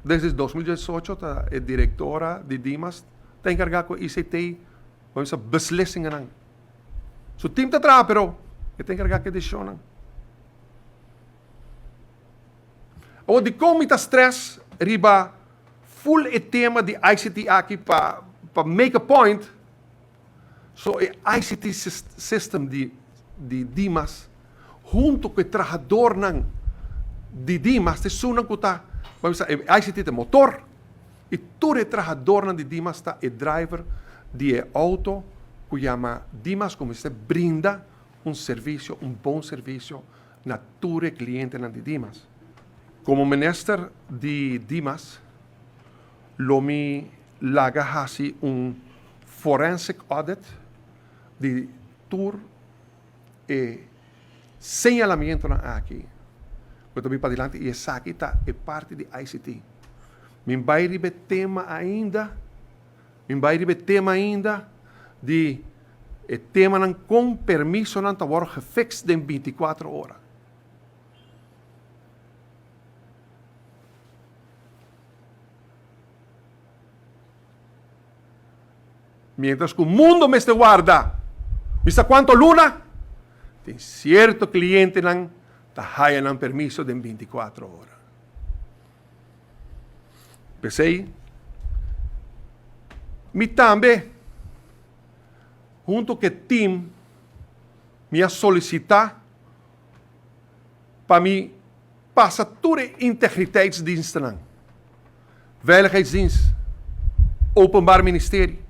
desde 2018 é diretora de Dimas, está encarregada com ICT, vamos a beslissingen. Su team está atrás, pero está encarregada com decisão. O de como está stress, riba full e tema de ICT aqui para make a point. So, o ICT system de Dimas, junto com o trabalhador de Dimas, te sunan ko ta, ICT é motor, e todo o trabalhador de Dimas está o driver de auto, que chama Dimas, como se brinda serviço, bom serviço na todo cliente de Dimas. Como minister de Dimas, lo mi laga hasi forensic audit de tour e señalamiento aqui. Quando mi para adelante, e essa aqui é parte de ICT. Min vai ribe tema ainda de tema não com permisso não tá worden gefixt em 24 horas. Mientras que o mundo me se guarda, ¿viste cuánto luna? Tem cierto cliente não tá permisso de 24 horas. Pensei, mi também, junto com o team, me solicitar para me passar toda a integriteitsdiensten aan. Veiligheidsdienst, Openbaar Ministerie,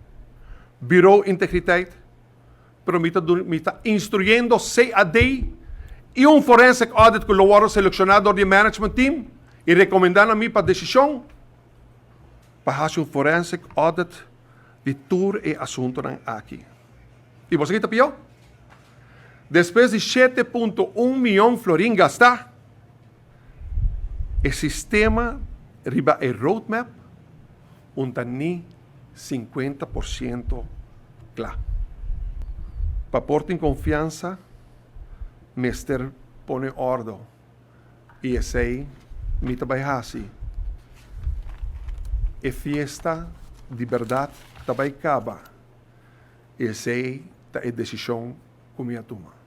Bureau Integriteit, pero me está instruyendo CAD e forensic audit que lo voy a seleccionar do management team e recomendando a mim para decisão para fazer forensic audit de todo o assunto aqui. E você que pior? Depois de 7,1 milhão florim gastar, o sistema riba e roadmap está nem 50% claro. Para portar confiança, Mister pone ordem. E esse aí, me trabalha assim. E fiesta de verdade, trabalha acaba. Esse aí, é decisão que me toma.